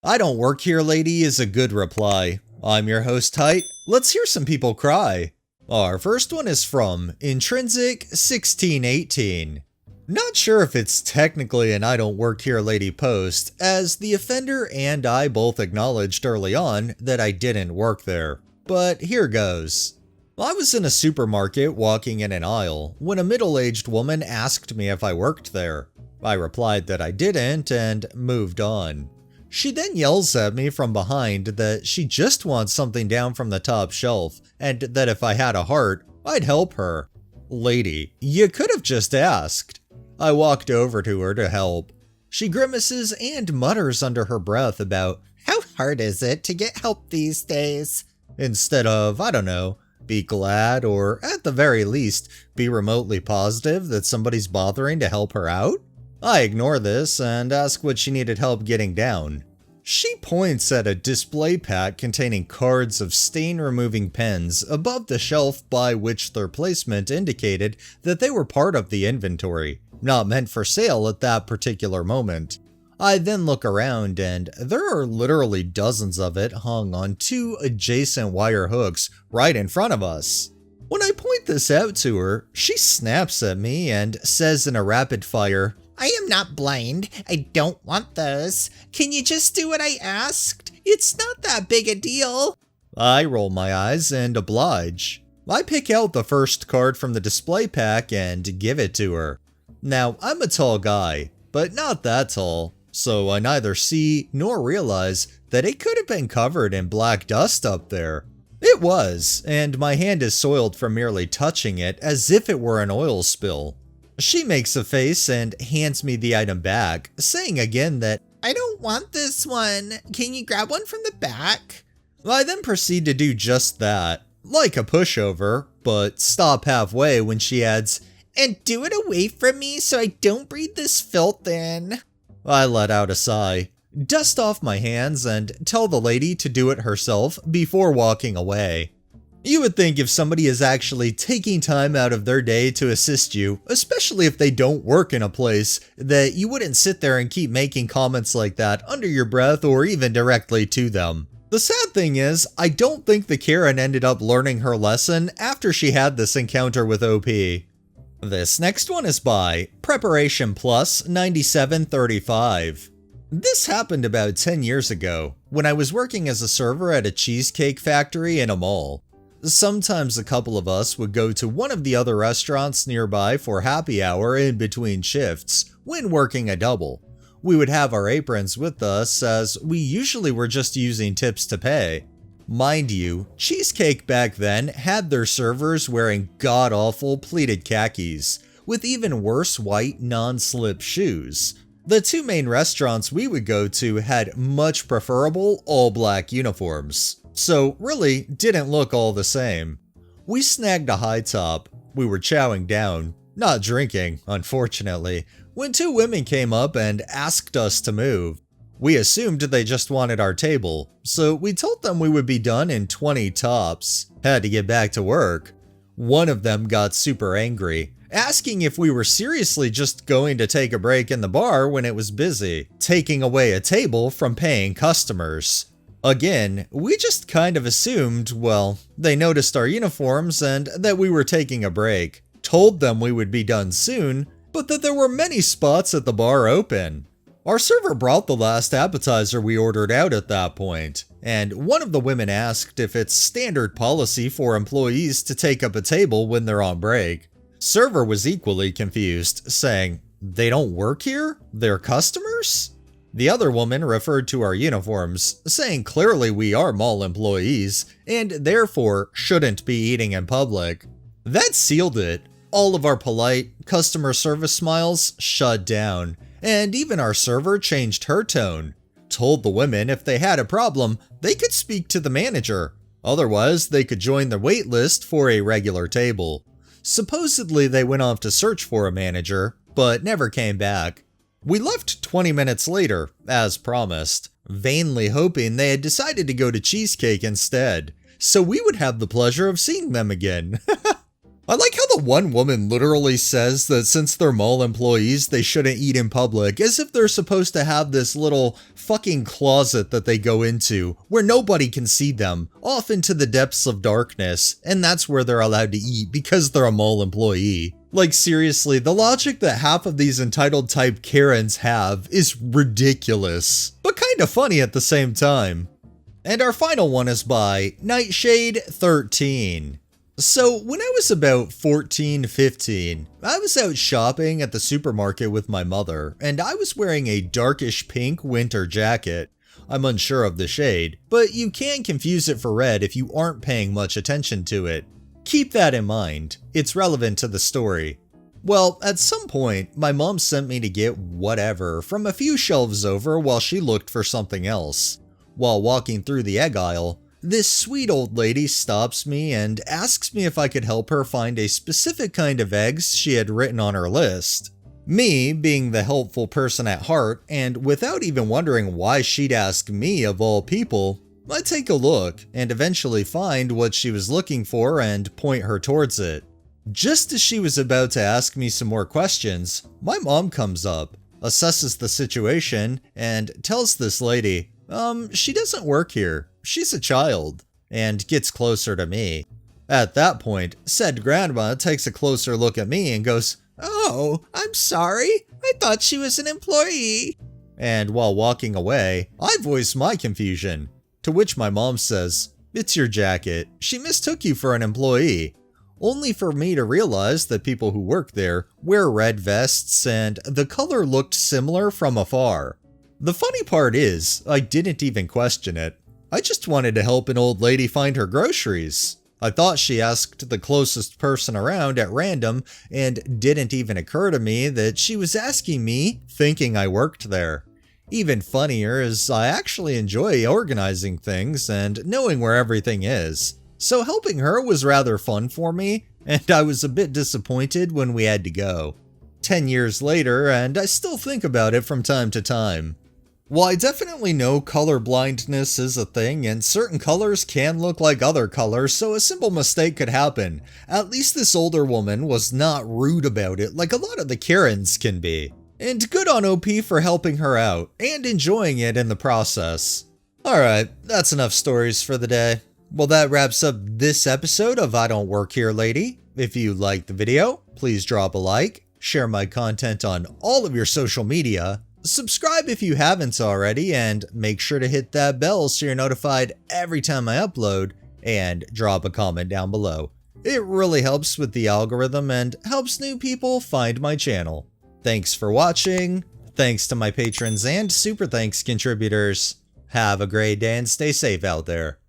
"I don't work here, lady" is a good reply. I'm your host, Height. Let's hear some people cry. Our first one is from Intrinsic1618. Not sure if it's technically an "I don't work here, lady" post, as the offender and I both acknowledged early on that I didn't work there. But here goes. I was in a supermarket walking in an aisle when a middle-aged woman asked me if I worked there. I replied that I didn't and moved on. She then yells at me from behind that she just wants something down from the top shelf and that if I had a heart, I'd help her. Lady, you could have just asked. I walked over to her to help. She grimaces and mutters under her breath about how hard is it to get help these days, instead of, I don't know, be glad or at the very least be remotely positive that somebody's bothering to help her out. I ignore this and ask what she needed help getting down. She points at a display pack containing cards of stain-removing pens above the shelf by which their placement indicated that they were part of the inventory, not meant for sale at that particular moment. I then look around and there are literally dozens of it hung on two adjacent wire hooks right in front of us. When I point this out to her, she snaps at me and says in a rapid fire, "I am not blind. I don't want those. Can you just do what I asked? It's not that big a deal." I roll my eyes and oblige. I pick out the first card from the display pack and give it to her. Now, I'm a tall guy, but not that tall, so I neither see nor realize that it could have been covered in black dust up there. It was, and my hand is soiled from merely touching it as if it were an oil spill. She makes a face and hands me the item back, saying again that, "I don't want this one. Can you grab one from the back?" I then proceed to do just that, like a pushover, but stop halfway when she adds, "And do it away from me so I don't breathe this filth in." I let out a sigh, dust off my hands, and tell the lady to do it herself before walking away. You would think if somebody is actually taking time out of their day to assist you, especially if they don't work in a place, that you wouldn't sit there and keep making comments like that under your breath or even directly to them. The sad thing is, I don't think the Karen ended up learning her lesson after she had this encounter with OP. This next one is by Preparation Plus 9735. This happened about 10 years ago, when I was working as a server at a cheesecake factory in a mall. Sometimes a couple of us would go to one of the other restaurants nearby for happy hour in between shifts when working a double. We would have our aprons with us as we usually were just using tips to pay. Mind you, Cheesecake back then had their servers wearing god-awful pleated khakis, with even worse white non-slip shoes. The two main restaurants we would go to had much preferable all-black uniforms, so really didn't look all the same. We snagged a high top. We were chowing down, not drinking, unfortunately, when two women came up and asked us to move. We assumed they just wanted our table, so we told them we would be done in 20 tops. Had to get back to work. One of them got super angry, asking if we were seriously just going to take a break in the bar when it was busy, taking away a table from paying customers. Again, we just kind of assumed, well, they noticed our uniforms and that we were taking a break, told them we would be done soon, but that there were many spots at the bar open. Our server brought the last appetizer we ordered out at that point, and one of the women asked if it's standard policy for employees to take up a table when they're on break. Server was equally confused, saying, "They don't work here? They're customers?" The other woman referred to our uniforms, saying clearly we are mall employees, and therefore shouldn't be eating in public. That sealed it. All of our polite customer service smiles shut down, and even our server changed her tone. Told the women if they had a problem, they could speak to the manager. Otherwise, they could join the wait list for a regular table. Supposedly, they went off to search for a manager, but never came back. We left 20 minutes later, as promised, vainly hoping they had decided to go to Cheesecake instead, so we would have the pleasure of seeing them again. I like how the one woman literally says that since they're mall employees, they shouldn't eat in public, as if they're supposed to have this little fucking closet that they go into, where nobody can see them, off into the depths of darkness, and that's where they're allowed to eat because they're a mall employee. Like seriously, the logic that half of these entitled type Karens have is ridiculous, but kinda funny at the same time. And our final one is by Nightshade13. So when I was about 14-15, I was out shopping at the supermarket with my mother, and I was wearing a darkish pink winter jacket. I'm unsure of the shade, but you can confuse it for red if you aren't paying much attention to it. Keep that in mind, it's relevant to the story. Well, at some point, my mom sent me to get whatever from a few shelves over while she looked for something else. While walking through the egg aisle, this sweet old lady stops me and asks me if I could help her find a specific kind of eggs she had written on her list. Me, being the helpful person at heart, and without even wondering why she'd ask me of all people, I take a look and eventually find what she was looking for and point her towards it. Just as she was about to ask me some more questions, my mom comes up, assesses the situation, and tells this lady, she doesn't work here. She's a child, and gets closer to me. At that point, said grandma takes a closer look at me and goes, "Oh, I'm sorry. I thought she was an employee." And while walking away, I voice my confusion, to which my mom says, "It's your jacket. She mistook you for an employee." Only for me to realize that people who work there wear red vests and the color looked similar from afar. The funny part is, I didn't even question it. I just wanted to help an old lady find her groceries. I thought she asked the closest person around at random and didn't even occur to me that she was asking me thinking I worked there. Even funnier is I actually enjoy organizing things and knowing where everything is. So helping her was rather fun for me, and I was a bit disappointed when we had to go. 10 years later, and I still think about it from time to time. While I definitely know color blindness is a thing and certain colors can look like other colors, so a simple mistake could happen, at least this older woman was not rude about it like a lot of the Karens can be. And good on OP for helping her out and enjoying it in the process. Alright, that's enough stories for the day. Well, that wraps up this episode of I Don't Work Here Lady. If you liked the video, please drop a like, share my content on all of your social media, subscribe if you haven't already, and make sure to hit that bell so you're notified every time I upload, and drop a comment down below. It really helps with the algorithm and helps new people find my channel. Thanks for watching, thanks to my patrons and super thanks contributors. Have a great day and stay safe out there.